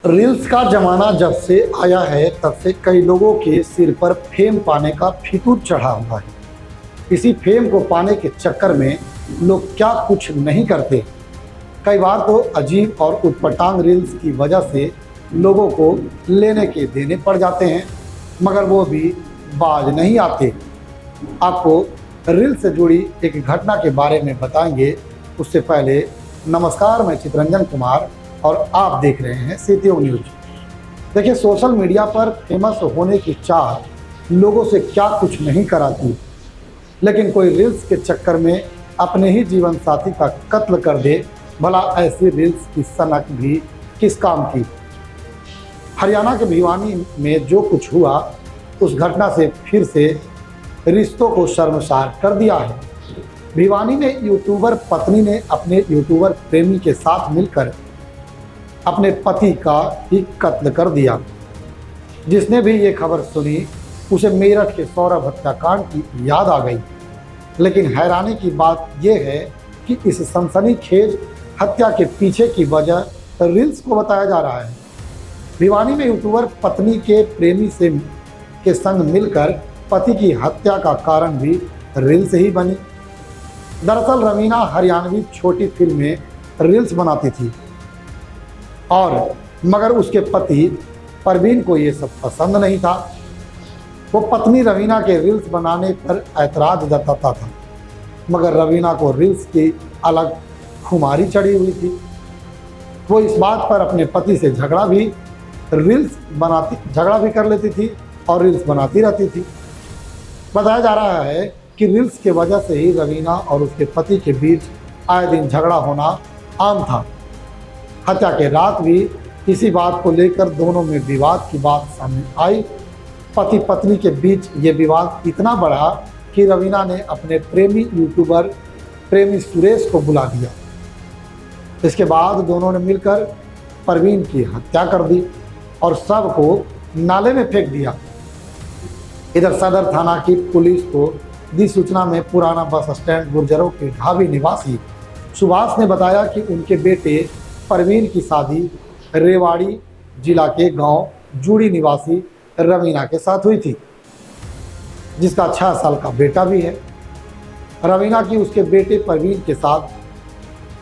Reels का जमाना जब से आया है तब से कई लोगों के सिर पर फेम पाने का फितूर चढ़ा हुआ है। इसी फेम को पाने के चक्कर में लोग क्या कुछ नहीं करते। कई बार तो अजीब और उटपटांग रील्स की वजह से लोगों को लेने के देने पड़ जाते हैं, मगर वो भी बाज नहीं आते। आपको रील से जुड़ी एक घटना के बारे में बताएंगे। उससे पहले नमस्कार, मैं चितरंजन कुमार और आप देख रहे हैं सीटीओ न्यूज। देखिए, सोशल मीडिया पर फेमस होने की चाह लोगों से क्या कुछ नहीं कराती, लेकिन कोई रील्स के चक्कर में अपने ही जीवन साथी का कत्ल कर दे, भला ऐसी रील्स की सनक भी किस काम की। हरियाणा के भिवानी में जो कुछ हुआ, उस घटना से फिर से रिश्तों को शर्मसार कर दिया है। भिवानी में यूट्यूबर पत्नी ने अपने यूट्यूबर प्रेमी के साथ मिलकर अपने पति का ही कत्ल कर दिया। जिसने भी ये खबर सुनी, उसे मेरठ के सौरभ हत्याकांड की याद आ गई। लेकिन हैरानी की बात यह है कि इस सनसनीखेज हत्या के पीछे की वजह रील्स को बताया जा रहा है। भिवानी में यूट्यूबर पत्नी के प्रेमी से के संग मिलकर पति की हत्या का कारण भी रील्स ही बनी। दरअसल रवीना हरियाणवी छोटी फिल्में रील्स बनाती थी, और मगर उसके पति परवीन को ये सब पसंद नहीं था। वो पत्नी रवीना के रील्स बनाने पर ऐतराज जताता था, मगर रवीना को रील्स की अलग खुमारी चढ़ी हुई थी। वो इस बात पर अपने पति से झगड़ा भी कर लेती थी और रील्स बनाती रहती थी। बताया जा रहा है कि रील्स के वजह से ही रवीना और उसके पति के बीच आए दिन झगड़ा होना आम था। हत्या के रात भी इसी बात को लेकर दोनों में विवाद की बात सामने आई। पति पत्नी के बीच ये विवाद इतना बढ़ा कि रवीना ने अपने प्रेमी सुरेश को बुला दिया। इसके बाद दोनों ने मिलकर परवीन की हत्या कर दी और शव को नाले में फेंक दिया। इधर सदर थाना की पुलिस को दी सूचना में पुराना बस स्टैंड गुर्जरों के ढाबी निवासी सुभाष ने बताया कि उनके बेटे परवीन की शादी रेवाड़ी जिला के गांव जूड़ी निवासी रवीना के साथ हुई थी, जिसका 6 साल का बेटा भी है। रवीना की उसके बेटे परवीन के साथ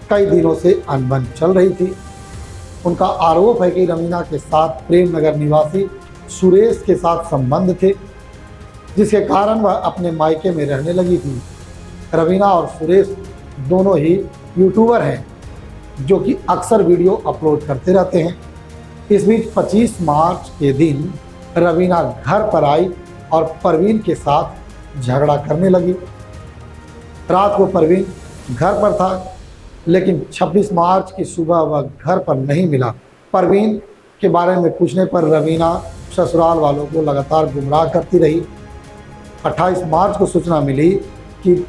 कई दिनों से अनबन चल रही थी। उनका आरोप है कि रवीना के साथ प्रेमनगर निवासी सुरेश के साथ संबंध थे, जिसके कारण वह अपने मायके में रहने लगी थी। रवीना और सुरेश दोनों ही यूट्यूबर हैं, जो कि अक्सर वीडियो अपलोड करते रहते हैं। इस बीच 25 मार्च के दिन रवीना घर पर आई और परवीन के साथ झगड़ा करने लगी। रात को परवीन घर पर था, लेकिन 26 मार्च की सुबह वह घर पर नहीं मिला। परवीन के बारे में पूछने पर रवीना ससुराल वालों को लगातार गुमराह करती रही। 28 मार्च को सूचना मिली कि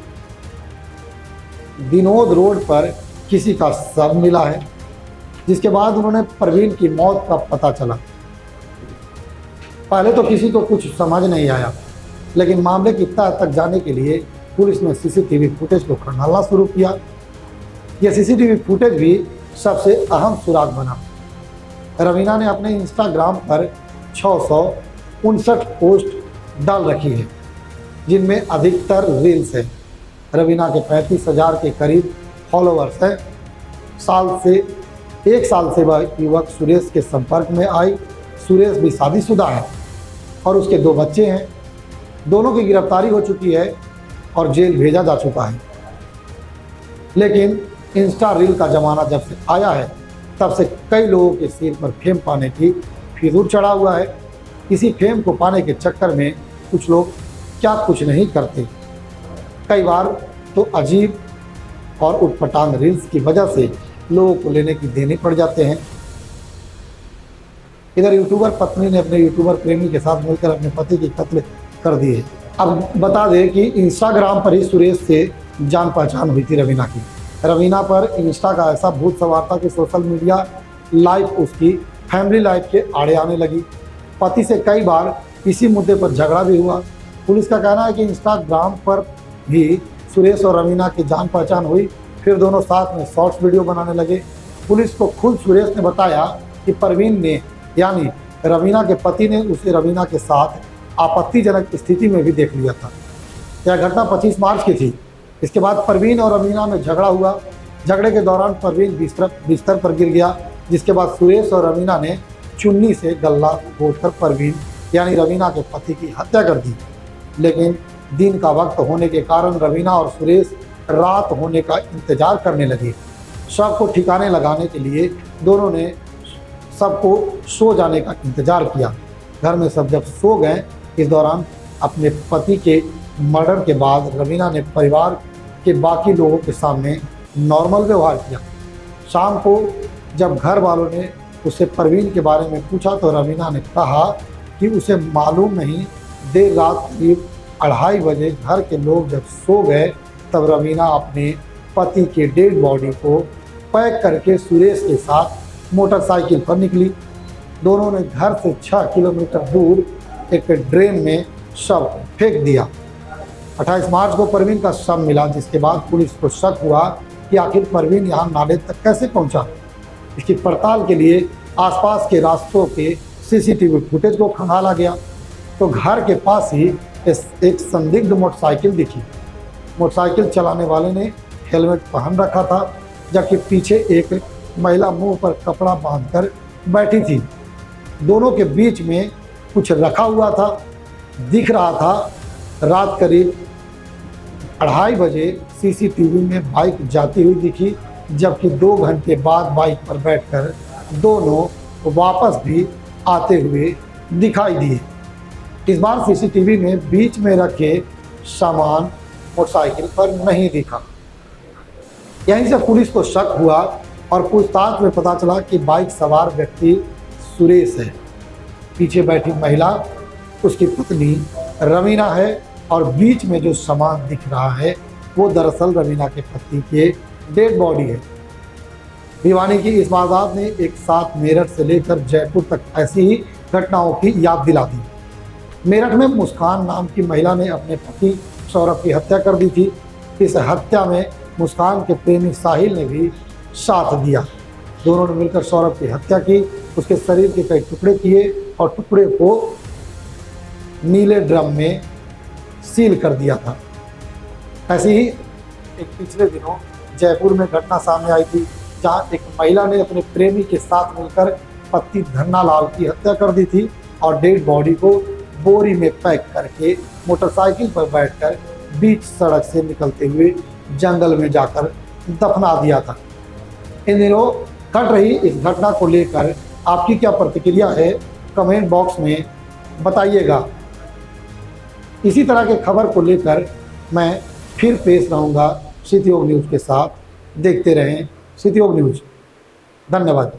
विनोद रोड पर किसी का शव मिला है, जिसके बाद उन्होंने परवीन की मौत का पता चला। पहले तो किसी को कुछ समझ नहीं आया, लेकिन मामले की तह तक जाने के लिए पुलिस ने सीसीटीवी फुटेज को खंगालना शुरू किया। यह सीसीटीवी फुटेज भी सबसे अहम सुराग बना। रवीना ने अपने इंस्टाग्राम पर 659 पोस्ट डाल रखी है, जिनमें अधिकतर रील्स है। रवीना के 35,000 के करीब फॉलोअर्स हैं। एक साल से वह युवक सुरेश के संपर्क में आई। सुरेश भी शादीशुदा है और उसके 2 बच्चे हैं। दोनों की गिरफ्तारी हो चुकी है और जेल भेजा जा चुका है। लेकिन इंस्टा रील का ज़माना जब से आया है, तब से कई लोगों के सिर पर फेम पाने की फितूर चढ़ा हुआ है। इसी फेम को पाने के चक्कर में कुछ लोग क्या कुछ नहीं करते। कई बार तो अजीब और उटपटांग रील्स की वजह से लोगों को लेने की देने पड़ जाते हैं। इधर यूट्यूबर पत्नी ने अपने यूट्यूबर प्रेमी के साथ मिलकर अपने पति की कत्ल कर दी है। अब बता दें कि इंस्टाग्राम पर ही सुरेश से जान पहचान हुई थी रवीना की। रवीना पर इंस्टा का ऐसा भूत सवार था कि सोशल मीडिया लाइफ उसकी फैमिली लाइफ के आड़े आने लगी। पति से कई बार इसी मुद्दे पर झगड़ा भी हुआ। पुलिस का कहना है कि इंस्टाग्राम पर भी सुरेश और रवीना की जान पहचान हुई, फिर दोनों साथ में शॉर्ट्स वीडियो बनाने लगे। पुलिस को खुद सुरेश ने बताया कि परवीन ने यानी रवीना के पति ने उसे रवीना के साथ आपत्तिजनक स्थिति में भी देख लिया था। यह घटना 25 मार्च की थी। इसके बाद परवीन और रवीना में झगड़ा हुआ। झगड़े के दौरान परवीन बिस्तर पर गिर गया, जिसके बाद सुरेश और रवीना ने चुन्नी से गला घोंटकर परवीन यानी रवीना के पति की हत्या कर दी। लेकिन दिन का वक्त होने के कारण रवीना और सुरेश रात होने का इंतजार करने लगे। शव को ठिकाने लगाने के लिए दोनों ने सबको सो जाने का इंतजार किया। घर में सब जब सो गए, इस दौरान अपने पति के मर्डर के बाद रवीना ने परिवार के बाकी लोगों के सामने नॉर्मल व्यवहार किया। शाम को जब घर वालों ने उसे परवीन के बारे में पूछा तो रवीना ने कहा कि उसे मालूम नहीं। देर रात करीब 2:30 बजे घर के लोग जब सो गए तब रवीना अपने पति के डेड बॉडी को पैक करके सुरेश के साथ मोटरसाइकिल पर निकली। दोनों ने घर से 6 किलोमीटर दूर एक ड्रेन में शव फेंक दिया। 28 मार्च को परवीन का शव मिला, जिसके बाद पुलिस को शक हुआ कि आखिर परवीन यहाँ नाले तक कैसे पहुँचा। इसकी पड़ताल के लिए आसपास के रास्तों के सीसीटीवी फुटेज को खंगाला गया तो घर के पास ही एक संदिग्ध मोटरसाइकिल दिखी। मोटरसाइकिल चलाने वाले ने हेलमेट पहन रखा था, जबकि पीछे एक महिला मुंह पर कपड़ा बांधकर बैठी थी। दोनों के बीच में कुछ रखा हुआ था, दिख रहा था। रात करीब 2:30 बजे सीसीटीवी में बाइक जाती हुई दिखी, जबकि 2 घंटे बाद बाइक पर बैठकर दोनों वापस भी आते हुए दिखाई दिए। इस बार सीसीटीवी में बीच में रखे सामान मोटरसाइकिल पर नहीं दिखा। यहीं से पुलिस को शक हुआ और पूछताछ में पता चला कि बाइक सवार व्यक्ति सुरेश है। पीछे बैठी महिला उसकी पत्नी रवीना है और बीच में जो सामान दिख रहा है वो दरअसल रवीना के पति के डेड बॉडी है। भिवानी की इस वारदात ने एक साथ मेरठ से लेकर जयपुर तक ऐसी ही घटनाओं की याद दिला दी। मेरठ में मुस्कान नाम की महिला ने अपने पति सौरभ की हत्या कर दी थी। इस हत्या में मुस्कान के प्रेमी साहिल ने भी साथ दिया। दोनों ने मिलकर सौरभ की हत्या की, उसके शरीर के कई टुकड़े किए और टुकड़े को नीले ड्रम में सील कर दिया था। ऐसे ही एक पिछले दिनों जयपुर में घटना सामने आई थी, जहां एक महिला ने अपने प्रेमी के साथ मिलकर पति धन्नालाल की हत्या कर दी थी और डेड बॉडी को बोरी में पैक करके मोटरसाइकिल पर बैठकर बीच सड़क से निकलते हुए जंगल में जाकर दफना दिया था। इन दिनों घट रही इस घटना को लेकर आपकी क्या प्रतिक्रिया है, कमेंट बॉक्स में बताइएगा। इसी तरह के खबर को लेकर मैं फिर पेश रहूँगा क्षितियोग न्यूज़ के साथ। देखते रहें क्षितियोग न्यूज़। धन्यवाद।